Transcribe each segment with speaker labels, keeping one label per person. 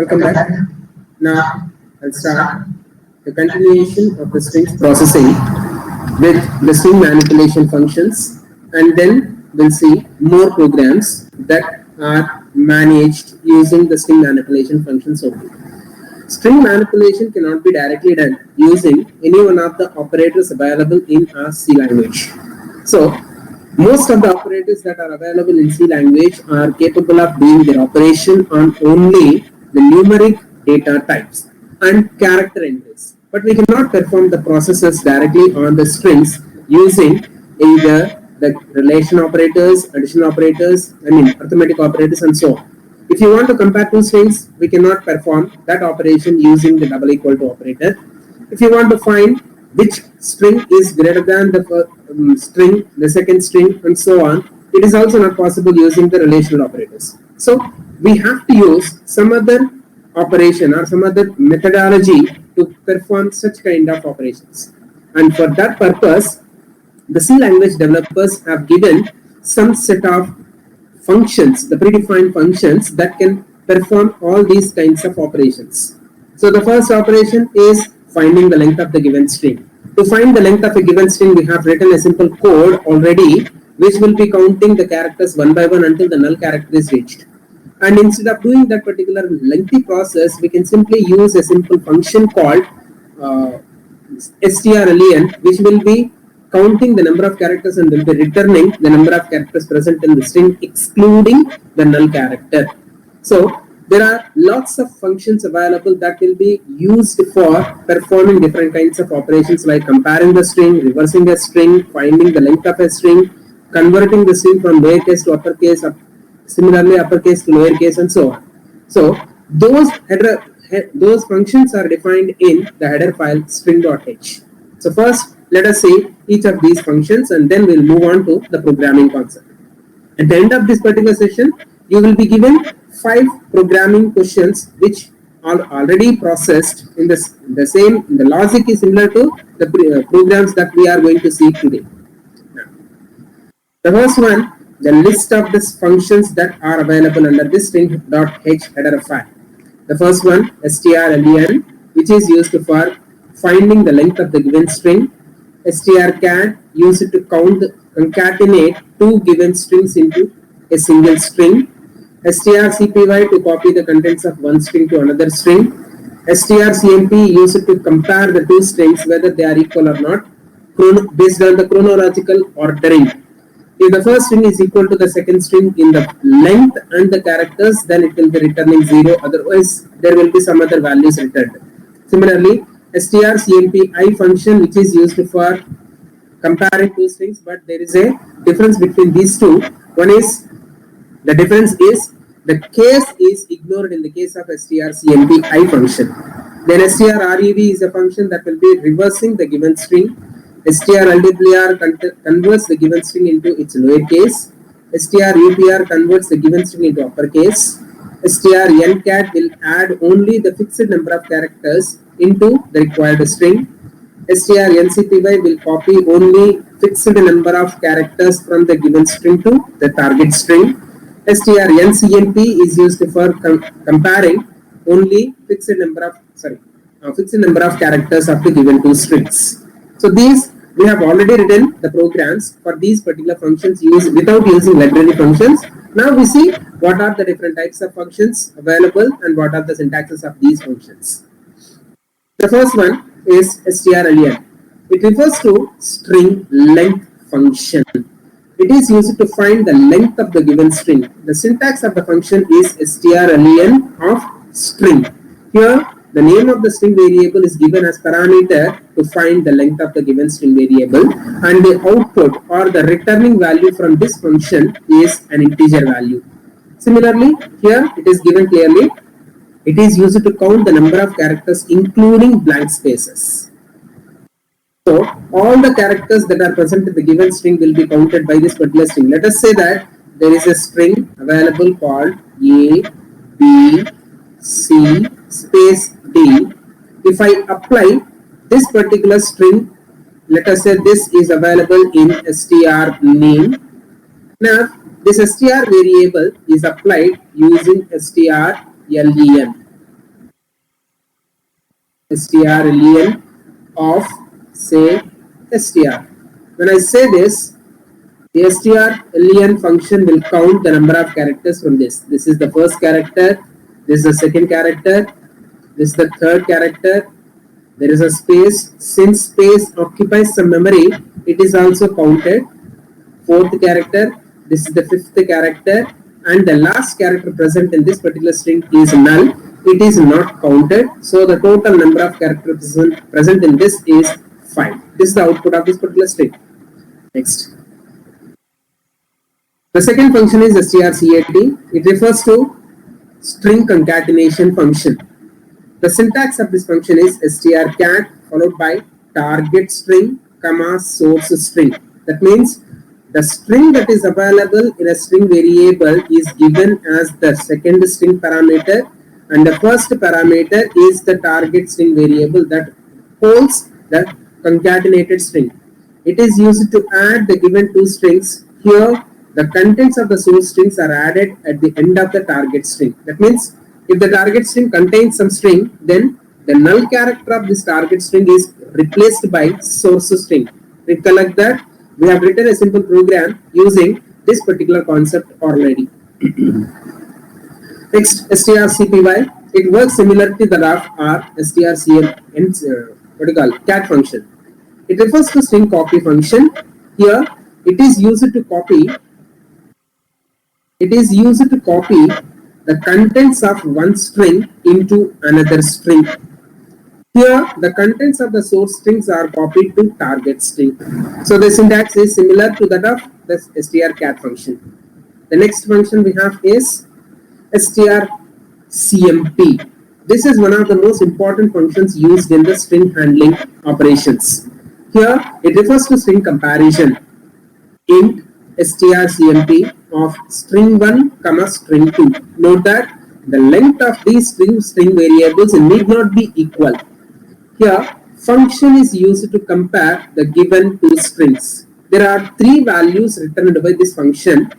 Speaker 1: Welcome back. Now I'll start the continuation of the strings processing with the string manipulation functions, and then we'll see more programs that are managed using the string manipulation functions only. String manipulation cannot be directly done using any one of the operators available in our C language. So most of the operators that are available in C language are capable of doing their operation on only the numeric data types and character entries. But we cannot perform the processes directly on the strings using either the relation operators, addition operators, arithmetic operators, and so on. If you want to compare two strings, we cannot perform that operation using the double equal to operator. If you want to find which string is greater than the string, the second string, and so on, it is also not possible using the relational operators. So we have to use some other operation or some other methodology to perform such kind of operations. And for that purpose, the C language developers have given some set of functions, the predefined functions that can perform all these kinds of operations. So the first operation is finding the length of the given string. To find the length of a given string, we have written a simple code already, which will be counting the characters one by one until the null character is reached. And instead of doing that particular lengthy process, we can simply use a simple function called strlen, which will be counting the number of characters and will be returning the number of characters present in the string, excluding the null character. So there are lots of functions available that will be used for performing different kinds of operations, like comparing the string, reversing a string, finding the length of a string, converting the string from lowercase to uppercase, similarly uppercase to lowercase, and so on. So those functions are defined in the header file string.h. So first, let us see each of these functions, and then we'll move on to the programming concept. At the end of this particular session, you will be given 5 programming questions which are already processed in the logic is similar to the programs that we are going to see today. Now, the first one, the list of these functions that are available under this string.h header file. The first one, strlen, which is used for finding the length of the given string. strcat, used to concatenate 2 given strings into a single string. strcpy, to copy the contents of one string to another string. strcmp, used to compare the 2 strings whether they are equal or not based on the chronological ordering. If the first string is equal to the second string in the length and the characters, then it will be returning 0. Otherwise, there will be some other values returned. Similarly, strcmpi function, which is used for comparing 2 strings, but there is a difference between these two. One is, the difference is the case is ignored in the case of strcmpi function. Then strrev is a function that will be reversing the given string. strlwr converts the given string into its lowercase. strupr converts the given string into uppercase. strncat will add only the fixed number of characters into the required string. strncpy will copy only fixed number of characters from the given string to the target string. strncmp is used for comparing only fixed number of characters of the given 2 strings. So these, we have already written the programs for these particular functions without using library functions. Now we see what are the different types of functions available and what are the syntaxes of these functions. The first one is strlen. It refers to string length function. It is used to find the length of the given string. The syntax of the function is strlen of string. Here, the name of the string variable is given as parameter to find the length of the given string variable, and the output or the returning value from this function is an integer value. Similarly, here it is given clearly. It is used to count the number of characters including blank spaces. So all the characters that are present in the given string will be counted by this particular string. Let us say that there is a string available called A, B, C, space D. If I apply this particular string, let us say this is available in str name. Now this str variable is applied using strlen. str_len of say str. When I say this, the str_len function will count the number of characters from this. This is the first character, this is the second character, this is the third character. There is a space. Since space occupies some memory, it is also counted. Fourth character, this is the fifth character, and the last character present in this particular string is null. It is not counted. So the total number of characters present in this is 5. This is the output of this particular string. Next. The second function is strcat. It refers to string concatenation function. The syntax of this function is strcat followed by target string, comma source string. That means the string that is available in a string variable is given as the second string parameter, and the first parameter is the target string variable that holds the concatenated string. It is used to add the given two strings. Here, the contents of the source strings are added at the end of the target string. That means if the target string contains some string, then the null character of this target string is replaced by source string. Recollect that we have written a simple program using this particular concept already. Next, strcpy. It works similar to that of our strcl cat function. It refers to string copy function. Here, it is used to copy the contents of one string into another string. Here, the contents of the source strings are copied to target string. So the syntax is similar to that of the strcat function. The next function we have is strcmp. This is one of the most important functions used in the string handling operations. Here, it refers to string comparison. Int strcmp of string 1, string 2. Note that the length of these string variables need not be equal. Here, function is used to compare the given two strings. There are three values returned by this function.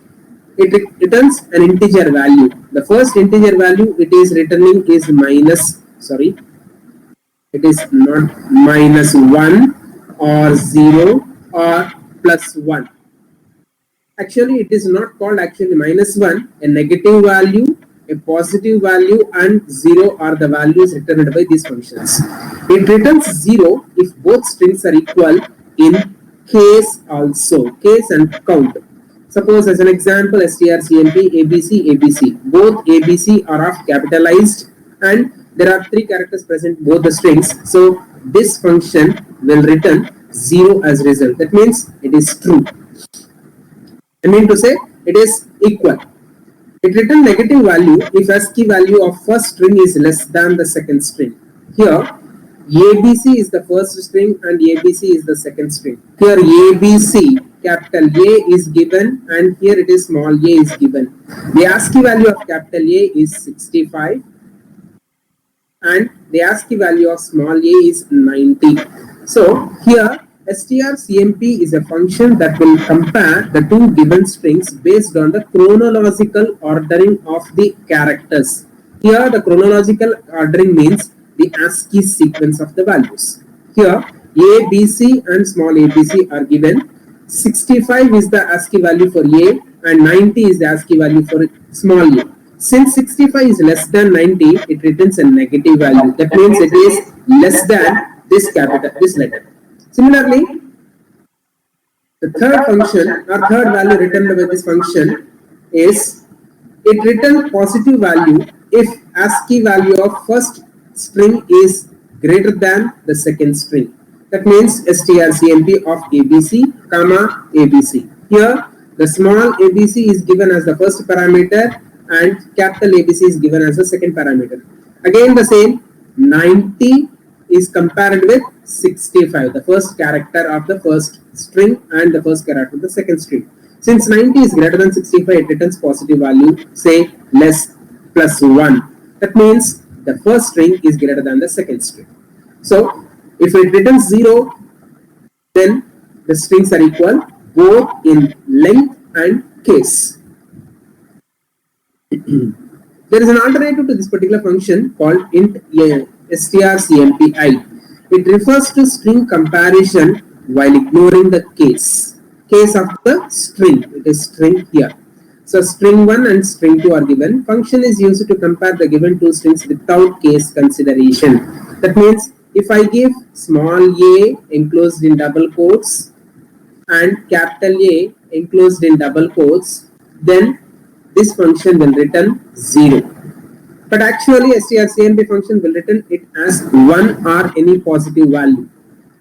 Speaker 1: It returns an integer value. The first integer value it is returning is it is not -1 or 0 or +1. Actually, it is not called -1. A negative value, a positive value, and 0 are the values returned by these functions. It returns 0 if both strings are equal in case also, case and count. Suppose as an example, strcmp abc abc. Both abc are of capitalized and there are 3 characters present both the strings. So this function will return 0 as result. That means it is true. I mean to say it is equal. It returns negative value if ASCII value of first string is less than the second string. Here ABC is the first string and ABC is the second string. Here ABC capital A is given and here it is small a is given. The ASCII value of capital A is 65 and the ASCII value of small a is 90. So here strcmp is a function that will compare the two given strings based on the chronological ordering of the characters. Here the chronological ordering means the ASCII sequence of the values. Here A, B, C and small abc are given. 65 is the ASCII value for A and 90 is the ASCII value for small a. Since 65 is less than 90, it returns a negative value. That means it is less than this letter. Similarly, the third function or third value returned by this function is it returns positive value if ASCII value of first string is greater than the second string. That means strcmp of abc, abc. Here the small abc is given as the first parameter and capital ABC is given as the second parameter. Again the same, 90 is compared with 65, the first character of the first string and the first character of the second string. Since 90 is greater than 65, it returns positive value, say less +1. That means the first string is greater than the second string. So if it returns 0, then the strings are equal both in length and case. There is an alternative to this particular function called int strcmpI. It refers to string comparison while ignoring the case of the string. It is string here. So string 1 and string 2 are given. Function is used to compare the given two strings without case consideration. That means if I give small a enclosed in double quotes and capital A enclosed in double quotes, then this function will return 0. But actually strcmp function will return it as 1 or any positive value.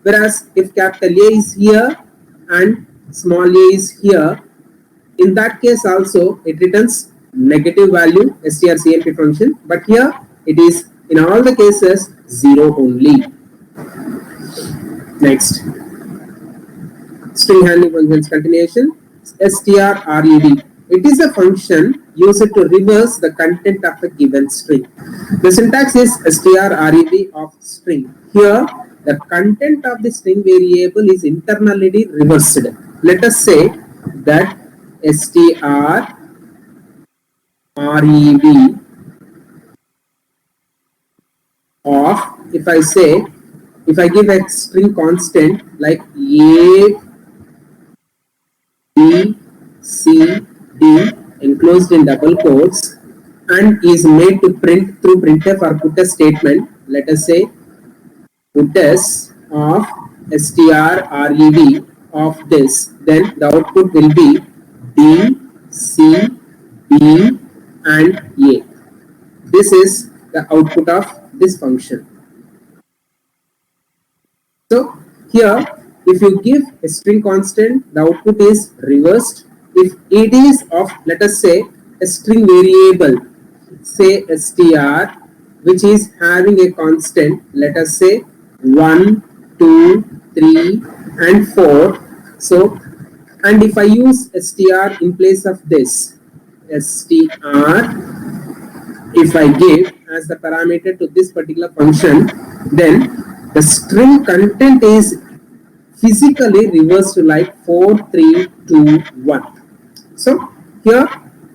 Speaker 1: Whereas if capital A is here and small a is here, in that case also it returns negative value strcmp function, but here it is in all the cases 0 only. Next, string handling functions continuation. strred. It is a function used to reverse the content of a given string. The syntax is strred of string. Here the content of the string variable is internally reversed. Let us say that strred of, if I give a string constant like a b c d enclosed in double quotes and is made to print through printf or putf statement, let us say putf of strred of this, then the output will be d, c, b and a. This is the output of this function. So here if you give a string constant, the output is reversed. If it is of, let us say, a string variable, say str, which is having a constant, let us say 1, 2, 3 and 4. So, and if I use str in place of this str, if I give as the parameter to this particular function, then the string content is physically reversed like 4, 3, 2, 1. So here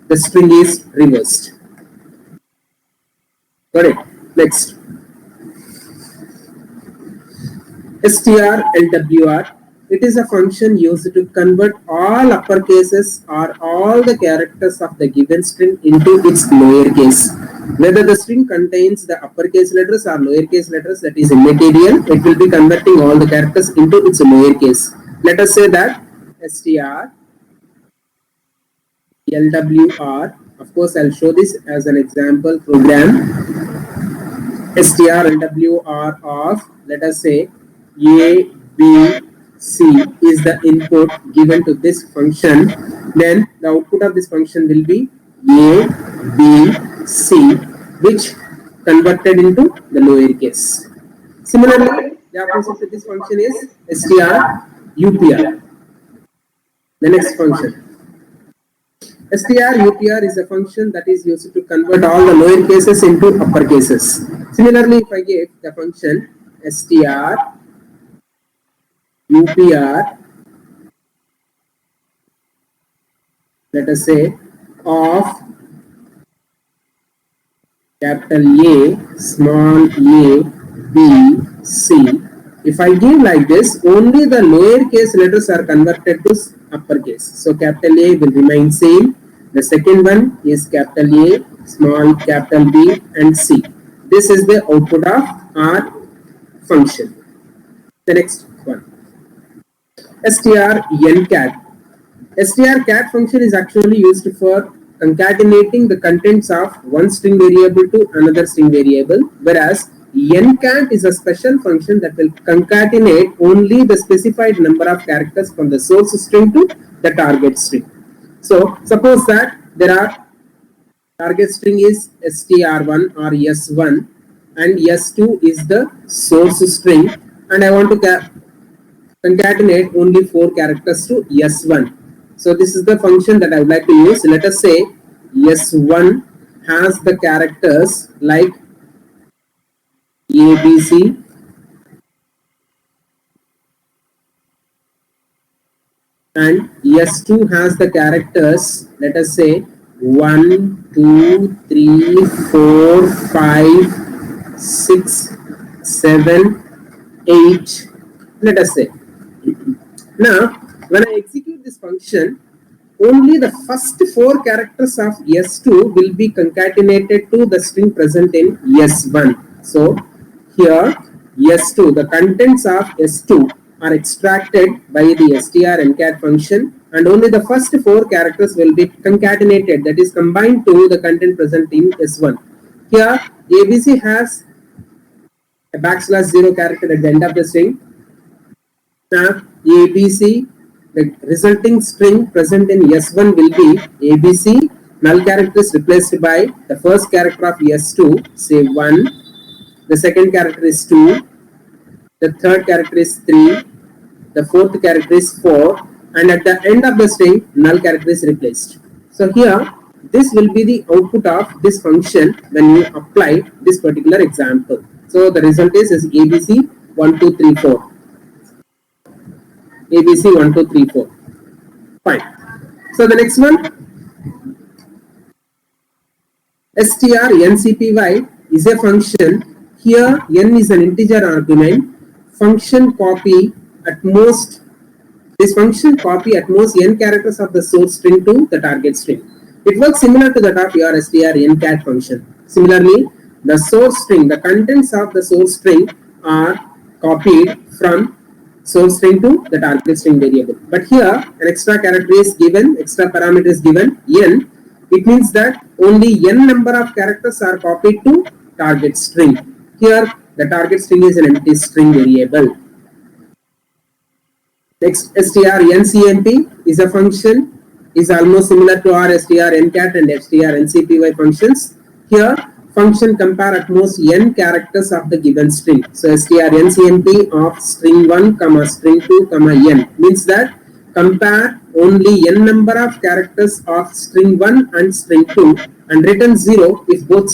Speaker 1: the string is reversed. Got it? Next, strLWR. It is a function used to convert all uppercases or all the characters of the given string into its lowercase. Whether the string contains the uppercase letters or lowercase letters, that is immaterial. It will be converting all the characters into its lowercase. Let us say that strLWR. Of course, I'll show this as an example program. strLWR of, let us say, A, B, C is the input given to this function. Then the output of this function will be A, B, C, which converted into the lowercase. Similarly, the opposite to this function is strUPR. The next function. strUPR is a function that is used to convert all the lowercases into uppercases. Similarly, if I give the function strUPR, let us say, of capital A, small a, b, c. If I give like this, only the lowercase letters are converted to uppercase. So capital A will remain same. The second one is capital A, small capital B and C. This is the output of our function. The next one, strNcat. strcat function is actually used for concatenating the contents of one string variable to another string variable, whereas ncat is a special function that will concatenate only the specified number of characters from the source string to the target string. So suppose that there are target string is str1 or s1 and s2 is the source string, and I want to concatenate only 4 characters to s1. So this is the function that I would like to use. Let us say s1 has the characters like ABC, and s2 has the characters, let us say 1, 2, 3, 4, 5, 6 7, 8, let us say. Now, when I execute this function, only the first 4 characters of S2 will be concatenated to the string present in S1. So, here S2, the contents of S2 are extracted by the str-ncat function, and only the first 4 characters will be concatenated, that is combined to the content present in S1. Here, ABC has a \0 character at the end of the string. Now, ABC, the resulting string present in S1 will be ABC. Null character is replaced by the first character of S2, say 1. The second character is 2. The third character is 3. The fourth character is 4. And at the end of the string, null character is replaced. So here, this will be the output of this function when you apply this particular example. So the result is ABC 1, 2, 3, 4. ABC 1, 2, 3, 4. Fine. So the next one, strncpy is a function. Here n is an integer argument. Function copy at most. This function copy at most n characters of the source string to the target string. It works similar to that of your str-ncat function. Similarly, the source string, the contents of the source string are copied from source string to the target string variable. But here an extra character is given, extra parameter is given, n. It means that only n number of characters are copied to target string. Here the target string is an empty string variable. Next, strncmp is a function, is almost similar to our str-ncat and strncpy functions. Here function compare at most n characters of the given string. So strncmp of string 1, string 2, n means that compare only n number of characters of string 1 and string 2 and return 0 if both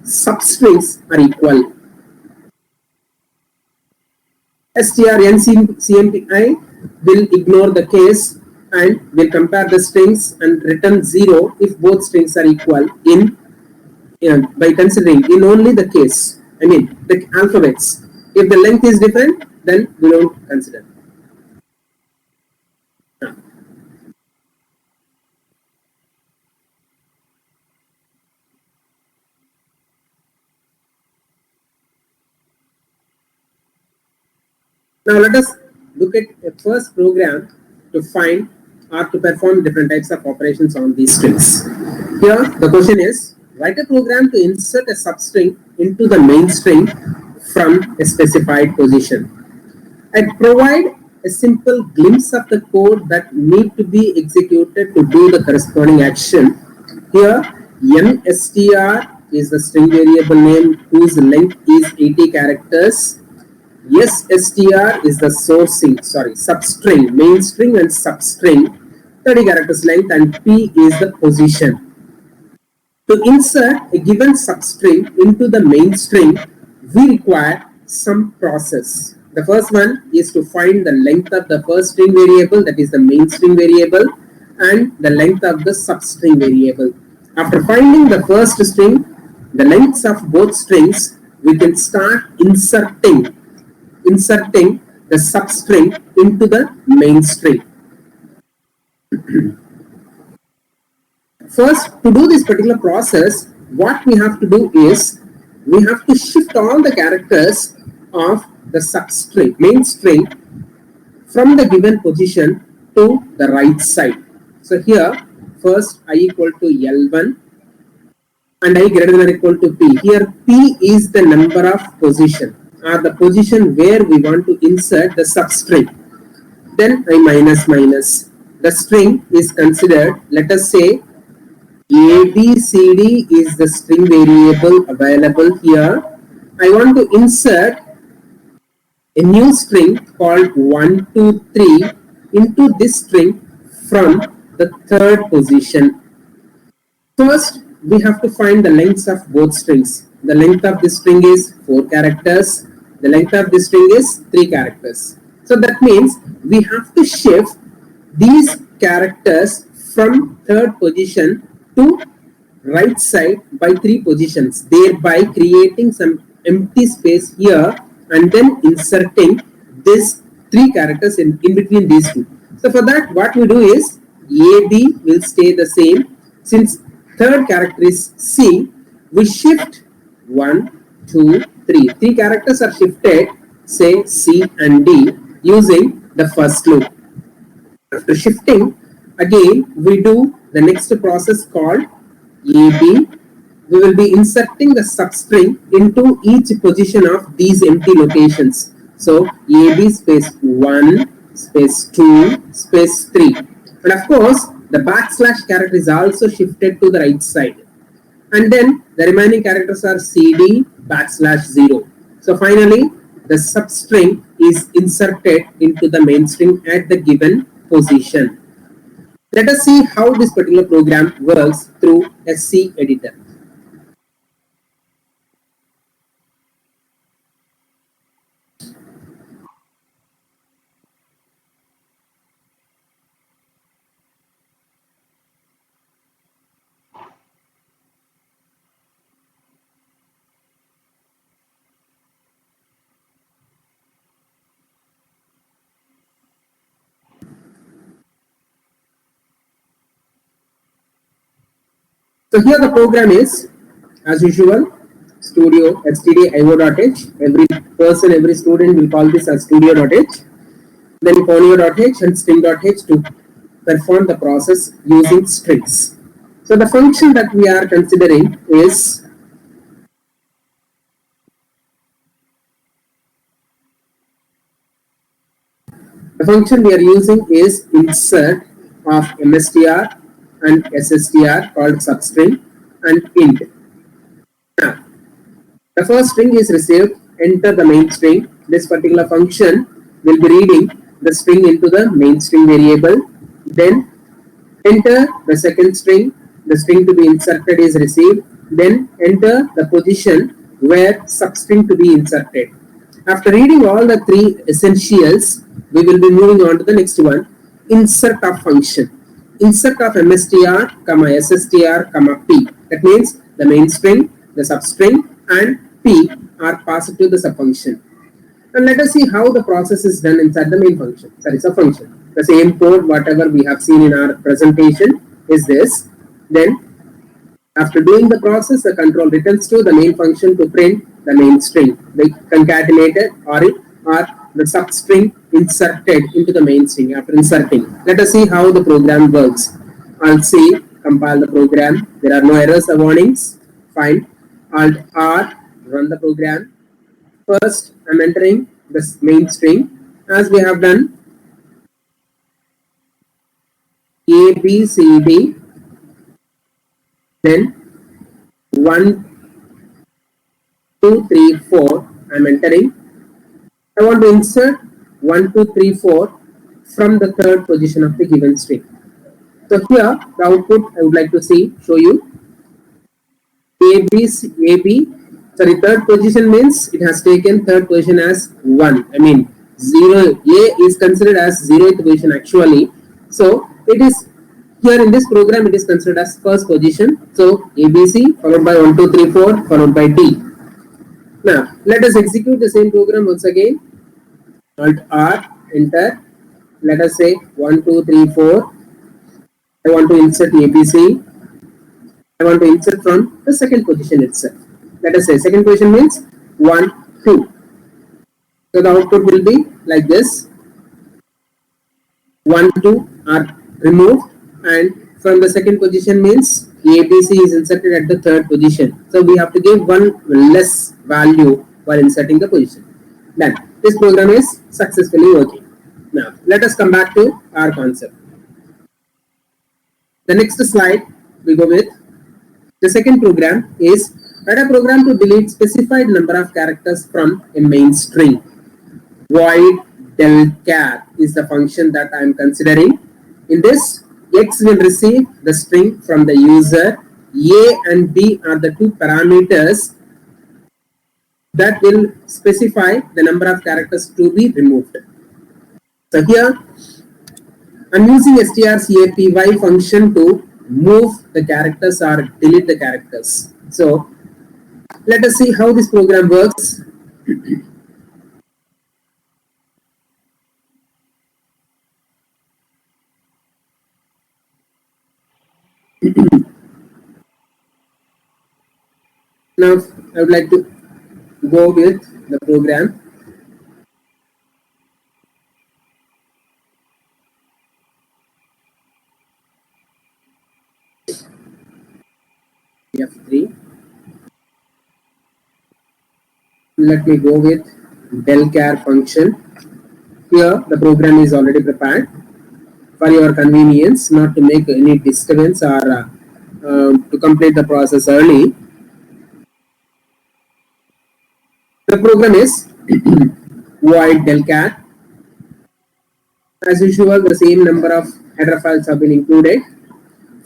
Speaker 1: substrings are equal. strncmpi will ignore the case and will compare the strings and return 0 if both strings are equal by considering in only the case, the alphabets. If the length is different, then we don't consider. Now let us look at a first program to find or to perform different types of operations on these strings. Here the question is, write a program to insert a substring into the main string from a specified position. I provide a simple glimpse of the code that need to be executed to do the corresponding action. Here mstr is the string variable name whose length is 80 characters. SSTR is the substring, main string and substring, 30 characters length, and P is the position. To insert a given substring into the main string, we require some process. The first one is to find the length of the first string variable, that is the main string variable, and the length of the substring variable. After finding the first string, the lengths of both strings, we can start inserting the substring into the main string. First, to do this particular process, what we have to do is we have to shift all the characters of the substring, main string, from the given position to the right side. So here, first I equal to L1 and I greater than or equal to P. Here P is the number of position, or the position where we want to insert the substring. Then I minus. The string is considered, let us say ABCD is the string variable available here. I want to insert a new string called 123 into this string from the third position. First, we have to find the lengths of both strings. The length of this string is 4 characters. The length of this string is 3 characters. So that means we have to shift these characters from third position to right side by 3 positions, thereby creating some empty space here and then inserting these three characters in between these two. So for that, what we do is AB will stay the same. Since third character is C, we shift 1, 2, 3. Three characters are shifted, say C and D, using the first loop. After shifting, again we do the next process called AB. We will be inserting the substring into each position of these empty locations. So AB space 1, space 2, space 3. And of course, the backslash character is also shifted to the right side. And then the remaining characters are CD backslash 0. So finally, the substring is inserted into the main string at the given position. Let us see how this particular program works through a C editor. So here the program is, as usual, studio stdio.h. Every person, every student will call this as studio.h. Then conio.h and string.h to perform the process using strings. So the function that we are considering is the function we are using is insert of mstr and sstr called substring and int. Now, the first string is received, enter the main string. This particular function will be reading the string into the main string variable. Then enter the second string. The string to be inserted is received. Then enter the position where substring to be inserted. After reading all the three essentials, we will be moving on to the next one, insert of function. Insert of mstr, sstr, p. That means the main string, the substring and p are passed to the subfunction. And let us see how the process is done inside the main function. That is a function. The same code, whatever we have seen in our presentation, is this. Then, after doing the process, the control returns to the main function to print the main string, the concatenated or the substring inserted into the main string. After inserting, let us see how the program works. Alt C, compile the program. There are no errors or warnings. Fine. Alt R, run the program. First, I'm entering this main string as we have done A, B, C, D. Then 1, 2, 3, 4. I'm entering. I want to insert 1, 2, 3, 4 from the third position of the given string. So here the output I would like to show you. AB, sorry, third position means it has taken third position as 1. I mean 0. A is considered as 0th position actually. So it is here in this program it is considered as first position. So ABC followed by 1, 2, 3, 4 followed by D. Now let us execute the same program once again. Alt R, enter. Let us say 1, 2, 3, 4. I want to insert ABC. I want to insert from the second position itself. Let us say second position means 1, 2. So the output will be like this. 1, 2 are removed, and from the second position means ABC is inserted at the third position. So we have to give one less value while inserting the position. Then this program is successfully working. Now let us come back to our concept. The next slide we go with. The second program is write a program to delete specified number of characters from a main string. Void delchar is the function that I am considering. In this, X will receive the string from the user. A and B are the two parameters that will specify the number of characters to be removed. So here I'm using strcapy function to move the characters or delete the characters. So Let us see how this program works. Now I would like to go with the program. F3. Let me go with delchar function. Here the program is already prepared for your convenience, not to make any disturbance or to complete the process early. The program is void delchar. As usual, the same number of header files have been included.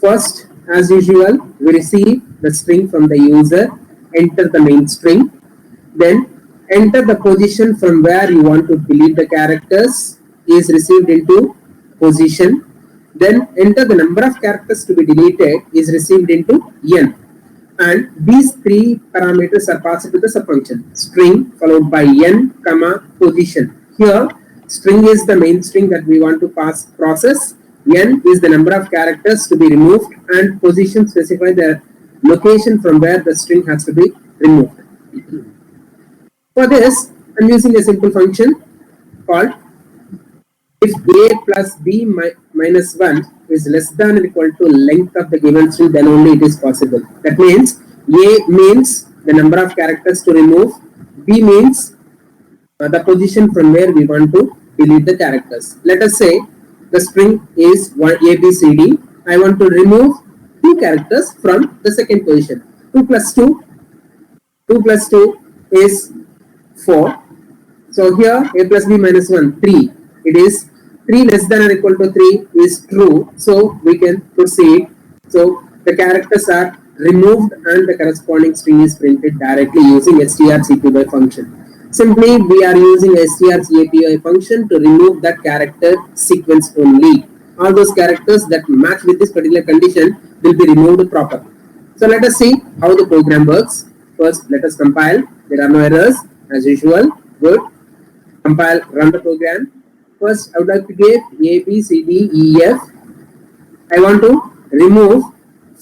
Speaker 1: First, as usual, we receive the string from the user, enter the main string, then enter the position from where you want to delete the characters is received into position, then enter the number of characters to be deleted is received into n, and these three parameters are passed to the subfunction string followed by n comma position. Here string is the main string that we want to process, n is the number of characters to be removed, and position specify the location from where the string has to be removed. For this, I'm using a simple function called if a plus b minus 1 is less than or equal to length of the given string, then only it is possible. That means a means the number of characters to remove, b means the position from where we want to delete the characters. Let us say the string is ABCD. I want to remove 2 characters from the second position. 2 plus 2 is 4. So here a plus b minus 1, 3. It is 3 less than or equal to 3 is true. So we can proceed. So the characters are removed and the corresponding string is printed directly using strcpy function. Simply we are using strcpy function to remove that character sequence only. All those characters that match with this particular condition will be removed properly. So let us see how the program works. First, let us compile. There are no errors as usual. Good. Compile, run the program. First, I would like to give A, B, C, D, E, F. I want to remove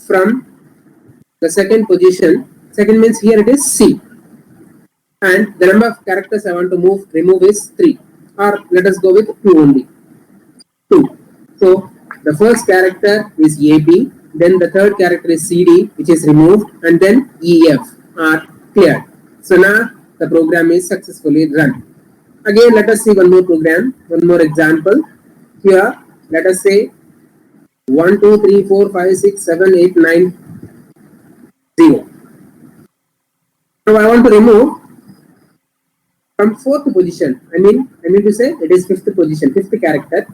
Speaker 1: from the second position. Second means here it is C. And the number of characters I want to remove is 3. Or let us go with 2 only. 2. So the first character is AB. Then the third character is CD, which is removed. And then EF are cleared. So now the program is successfully run. Again, let us see one more program, one more example. Here, let us say 1, 2, 3, 4, 5, 6, 7, 8, 9, 0. Now I want to remove from 4th position. I mean to say it is 5th position, 5th character.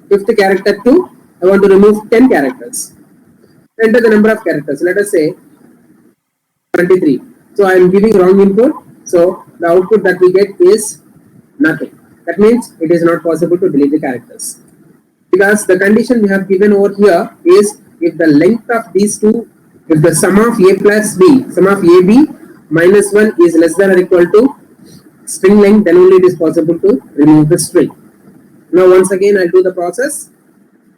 Speaker 1: 5th character to, I want to remove 10 characters. Enter the number of characters. Let us say 23. So I am giving wrong input. So the output that we get is nothing. That means it is not possible to delete the characters. Because the condition we have given over here is if the length of these two, if the sum of A plus B, sum of AB minus 1 is less than or equal to string length, then only it is possible to remove the string. Now once again I'll do the process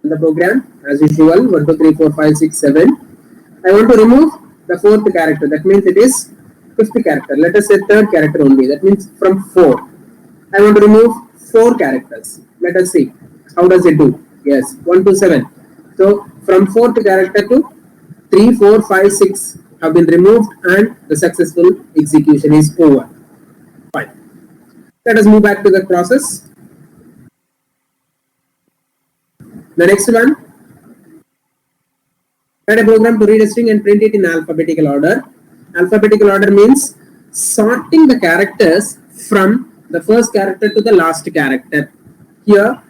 Speaker 1: in the program as usual. 1, 2, 3, 4, 5, 6, 7. I want to remove the 4th character. That means it is 5th character. Let us say 3rd character only. That means from 4. I want to remove 4 characters. Let us see. How does it do? Yes, 1 to 7. So from 4th character to 3, 4, 5, 6 have been removed and the successful execution is over. Fine. Let us move back to the process. The next one. Write a program to read a string and print it in alphabetical order. Alphabetical order means sorting the characters from the first character to the last character. Here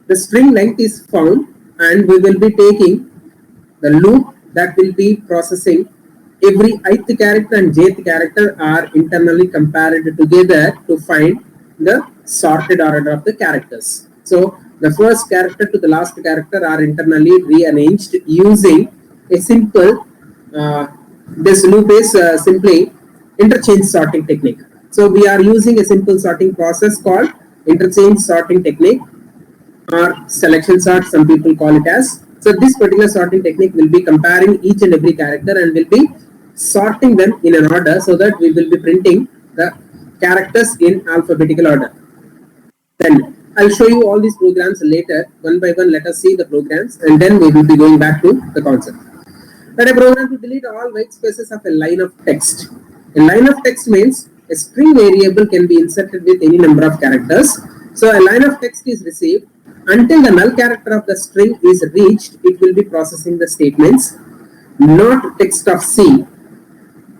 Speaker 1: the string length is found and we will be taking the loop that will be processing every ith character and jth character are internally compared together to find the sorted order of the characters. So the first character to the last character are internally rearranged using a simple this loop is simply interchange sorting technique. So we are using a simple sorting process called interchange sorting technique, or selection sort, some people call it as. So this particular sorting technique will be comparing each and every character and will be sorting them in an order, so that we will be printing the characters in alphabetical order. Then I'll show you all these programs later, one by one. Let us see the programs and then we will be going back to the concept. That a program to delete all white spaces of a line of text. A line of text means a string variable can be inserted with any number of characters. So a line of text is received. Until the null character of the string is reached, it will be processing the statements. Not text of C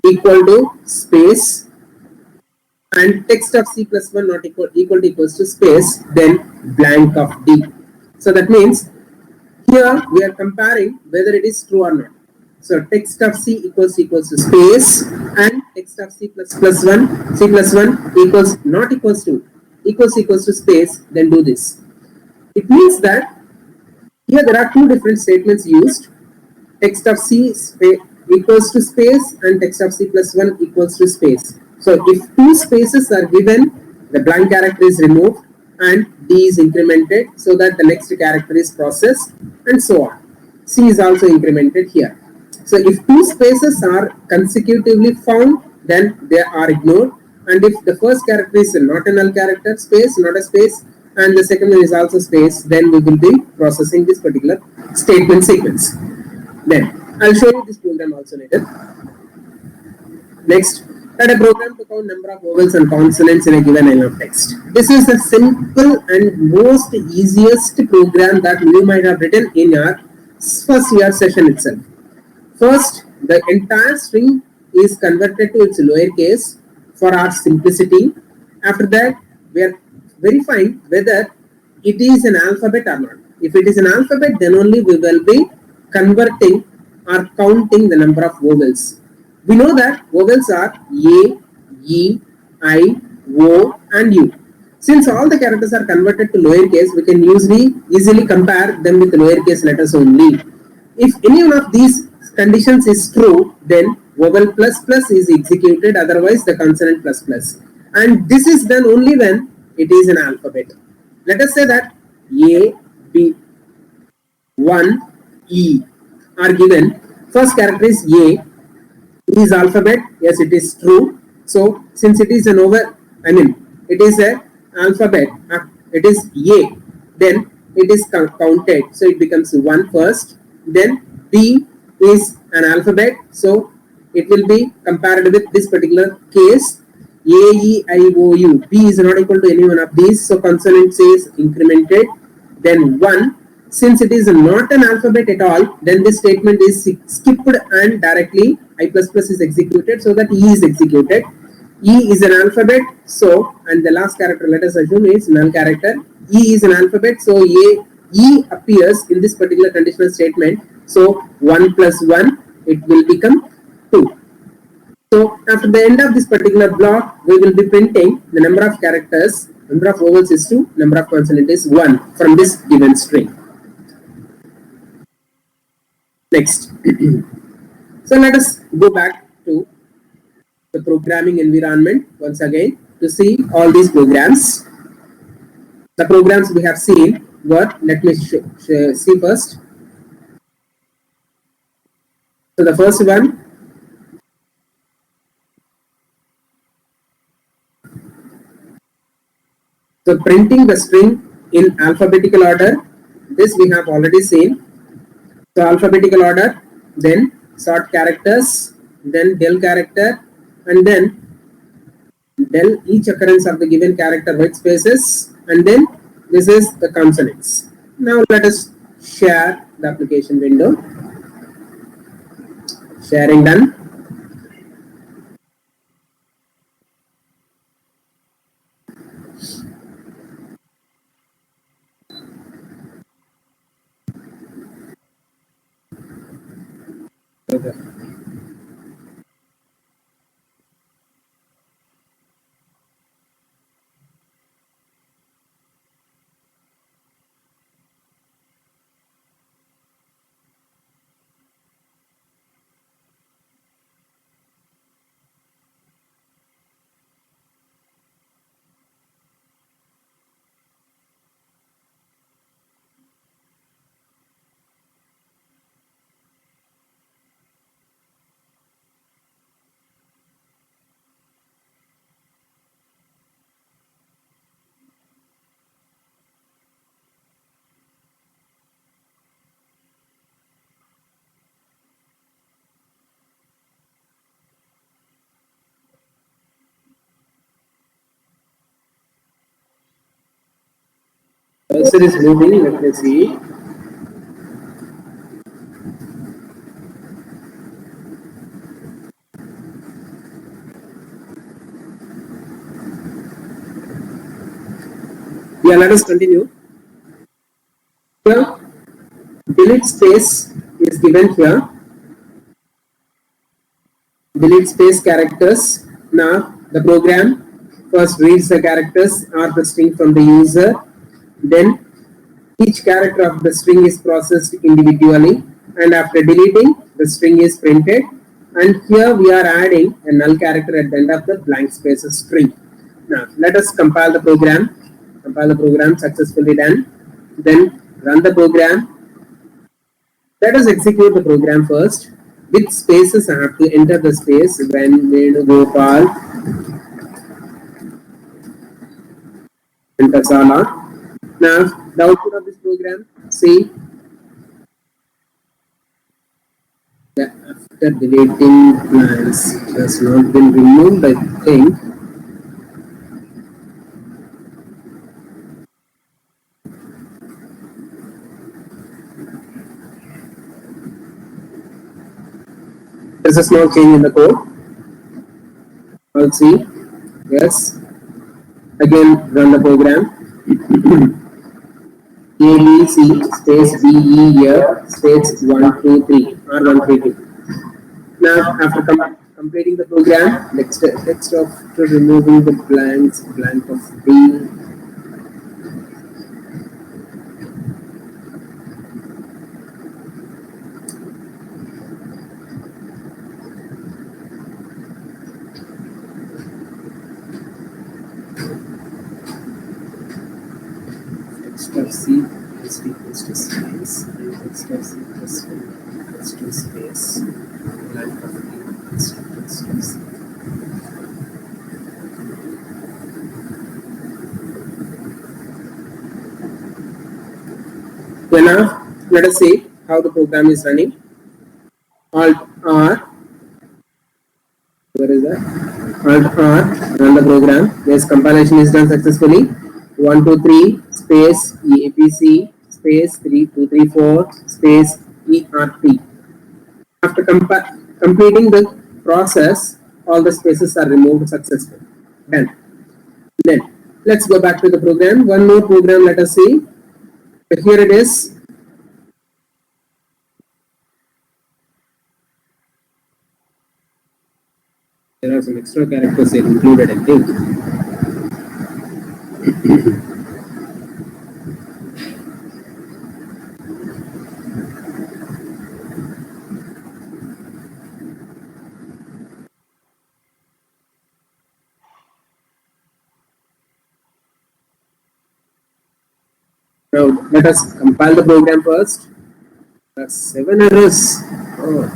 Speaker 1: equal to space, and text of C++ not equals to space, then blank of D. So that means here we are comparing whether it is true or not. So text of C equals to space, and text of C++ one equals not equals to space, then do this. It means that here there are two different statements used. Text of C equals to space and text of C++ equals to space. So if two spaces are given, the blank character is removed and D is incremented so that the next character is processed, and so on. C is also incremented here. So if two spaces are consecutively found, then they are ignored, and if the first character is not a null character, space, not a space, and the second one is also space, then we will be processing this particular statement sequence. Then I'll show you this program also later. Next, add a program to count number of vowels and consonants in a given line of text. This is the simple and most easiest program that you might have written in your first year session itself. First, the entire string is converted to its lowercase for our simplicity. After that, we are verifying whether it is an alphabet or not. If it is an alphabet, then only we will be converting or counting the number of vowels. We know that vowels are A, E, I, O and U. Since all the characters are converted to lowercase, we can easily compare them with lowercase letters only. If any one of these conditions is true, then vowel plus plus is executed, otherwise the consonant plus plus. And this is done only when it is an alphabet. Let us say that A, B, 1, E are given. First character is A. E is alphabet. Yes, it is true. So since it is it is a alphabet. It is A. Then it is counted. So it becomes 1 first. Then B is an alphabet. So it will be compared with this particular case. A, E, I, O, U. B is not equal to any one of these. So consonant is incremented. Then 1. Since it is not an alphabet at all, then this statement is skipped and directly I++ is executed, so that E is executed. E is an alphabet, so, and the last character, let us assume, is null character. E is an alphabet, so E appears in this particular conditional statement. So 1 plus 1, it will become 2. So after the end of this particular block, we will be printing the number of characters. Number of vowels is 2, number of consonant is 1 from this given string. Next. So let us go back to the programming environment once again to see all these programs. The programs we have seen were, let me see first. So the first one, so printing the string in alphabetical order, this we have already seen. So alphabetical order, then sort characters, then del character, and then del each occurrence of the given character white spaces, and then this is the consonants. Now let us share the application window. Sharing done. Okay. cursor is moving. Let me see. Yeah, let us continue. Here, delete space is given here. Delete space characters. Now the program first reads the characters or the string from the user. Then each character of the string is processed individually, and after deleting, the string is printed. And here we are adding a null character at the end of the blank spaces string. Now let us compile the program. Compile the program, successfully done. Then run the program. Let us execute the program first. With spaces, I have to enter the space when Venugopal enter Sala. Now the output of this program, see, after deleting plans, it has not been removed, I think. There's a small change in the code. I'll see. Yes. Again, run the program. ABC space BEF space 123 or 132. Now, after completing the program, next after removing the blank of B. Text of C is equals to space, and text of C plus 1 equals to space, blank of B equals to text of C. So now, let us see how the program is running. Alt R, where is that? Alt R, run the program. Yes, compilation is done successfully. 1, 2, 3, space EAPC, space 3, 2, 3, 4, space ERP. After completing the process, all the spaces are removed successfully. Done. Then, let's go back to the program. One more program, let us see. So here it is. There are some extra characters included, I think. Now, let us compile the program first. There are 7 errors. Oh.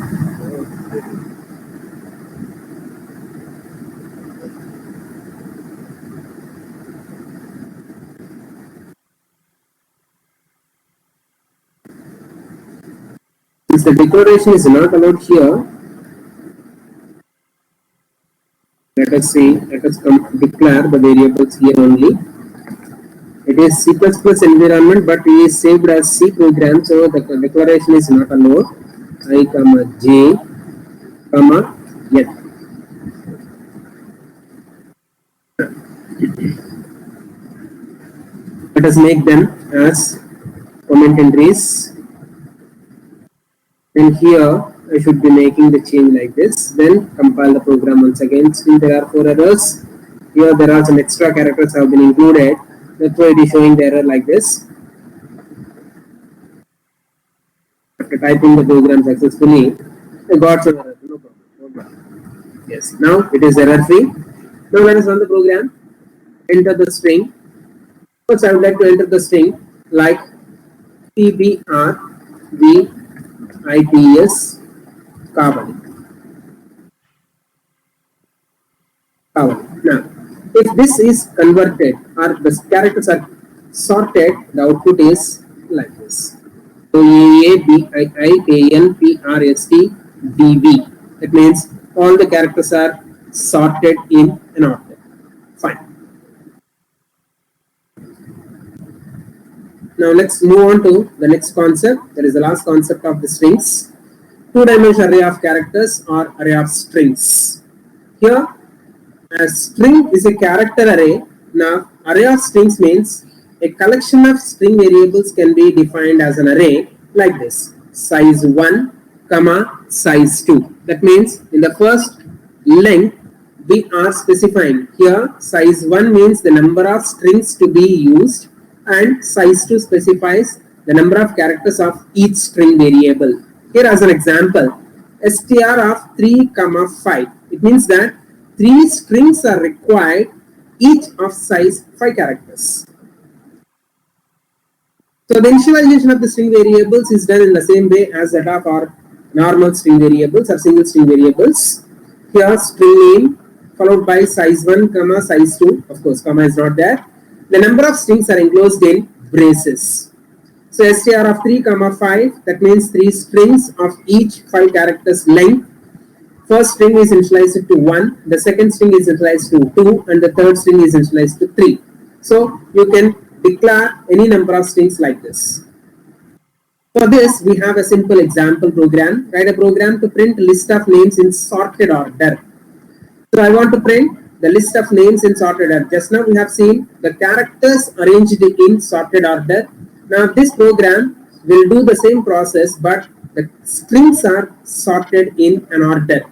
Speaker 1: Since the declaration is not allowed here, let us declare the variables here only. It is C++ environment, but it is saved as C program, so the declaration is not allowed. I, J, N. Let us make them as comment entries. And here I should be making the change like this. Then compile the program once again. Still there are 4 errors. Here there are some extra characters have been included. That's why it is showing the error like this. After typing the program successfully, I got some error. No problem. Yes. Now it is error free. Now let us run the program. Enter the string. First I would like to enter the string like TBRVITS Kavali. Now, if this is converted or the characters are sorted, the output is like this. So AABIIANPRST That means all the characters are sorted in an order. Fine. Now let's move on to the next concept. That is the last concept of the strings. Two-dimensional array of characters or array of strings. Here, a string is a character array. Now, array of strings means a collection of string variables can be defined as an array like this: size 1, comma, size 2. That means in the first length, we are specifying here size 1 means the number of strings to be used, and size 2 specifies the number of characters of each string variable. Here as an example, str of 3, comma 5. It means that 3 strings are required, each of size 5 characters. So the initialization of the string variables is done in the same way as that of our normal string variables or single string variables. Here string name followed by size 1, comma, size 2. Of course, comma is not there. The number of strings are enclosed in braces. So str of 3, comma 5, that means 3 strings of each 5 characters length. First string is initialized to 1, the second string is initialized to 2, and the third string is initialized to 3. So you can declare any number of strings like this. For this, we have a simple example program. Write a program to print list of names in sorted order. So I want to print the list of names in sorted order. Just now we have seen the characters arranged in sorted order. Now this program will do the same process, but the strings are sorted in an order.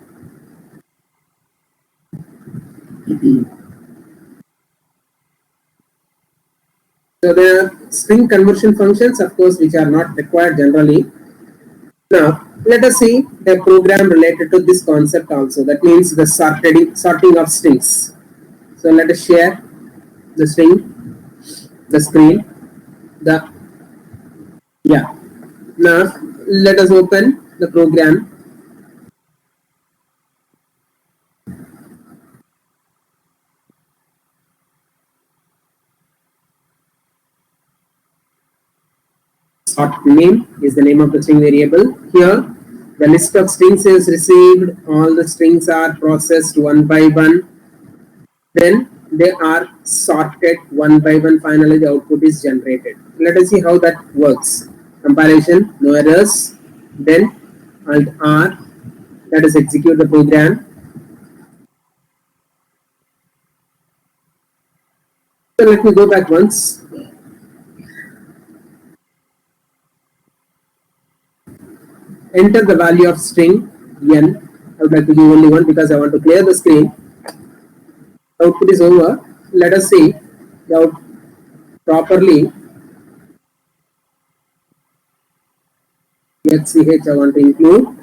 Speaker 1: So there are string conversion functions, of course, which are not required generally. Now let us see the program related to this concept also. That means the sorting of strings. So let us share the screen. Now let us open the program. Sort name is the name of the string variable. Here the list of strings is received. All the strings are processed one by one. Then they are sorted one by one. Finally the output is generated. Let us see how that works. Compilation, no errors. Then Alt R. Let us execute the program. So let me go back once. Enter the value of string n. I would like to give only one because I want to clear the screen. Output is over. Let us see the output properly. XCH I want to include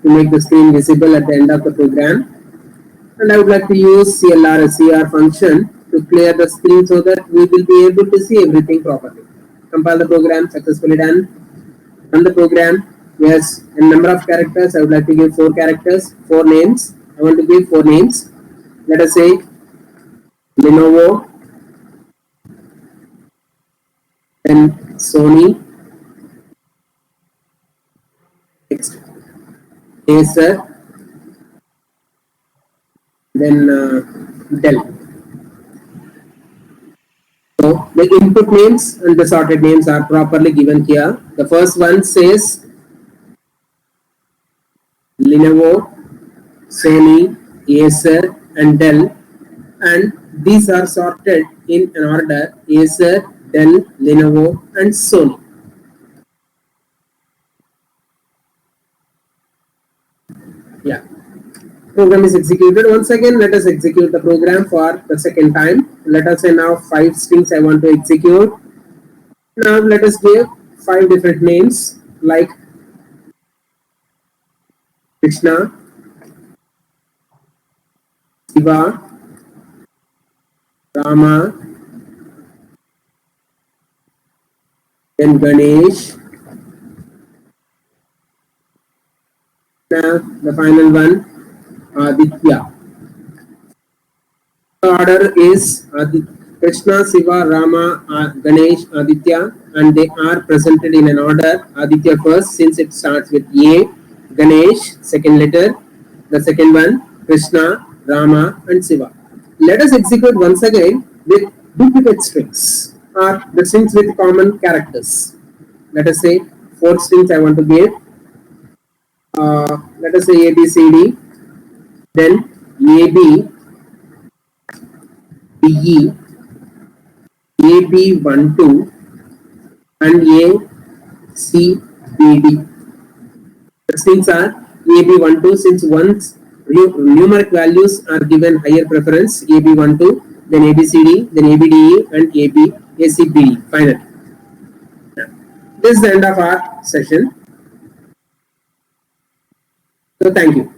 Speaker 1: to make the screen visible at the end of the program. And I would like to use CLR CR function to clear the screen so that we will be able to see everything properly. Compile the program, successfully done. Run the program. Yes, a number of characters. I would like to give 4 characters, 4 names. I want to give 4 names. Let us say Lenovo, then Sony, next Acer, then Dell. So the input names and the sorted names are properly given here. The first one says Lenovo, Sony, Acer, and Dell, and these are sorted in an order: Acer, Dell, Lenovo, and Sony. Yeah. Program is executed. Once again, let us execute the program for the second time. Let us say now 5 strings I want to execute. Now let us give 5 different names like Krishna, Shiva, Rama, then Ganesh. Now the final one, Aditya. The order is Krishna, Shiva, Rama, Ganesh, Aditya, and they are presented in an order. Aditya first, since it starts with A. Ganesh, second letter. The second one, Krishna, Rama, and Shiva. Let us execute once again with duplicate strings. are the strings with common characters. Let us say 4 strings I want to give. Let us say A, B, C, D, then A, B, B, E, A, B, 1, 2, and A, C, B, D. The strings are A, B, 1, 2. Since once numeric values are given higher preference, A, B, 1, 2, then A, B, C, D, then A, B, D, E, and A, B, A, C, B, D. Finally. This is the end of our session. So thank you.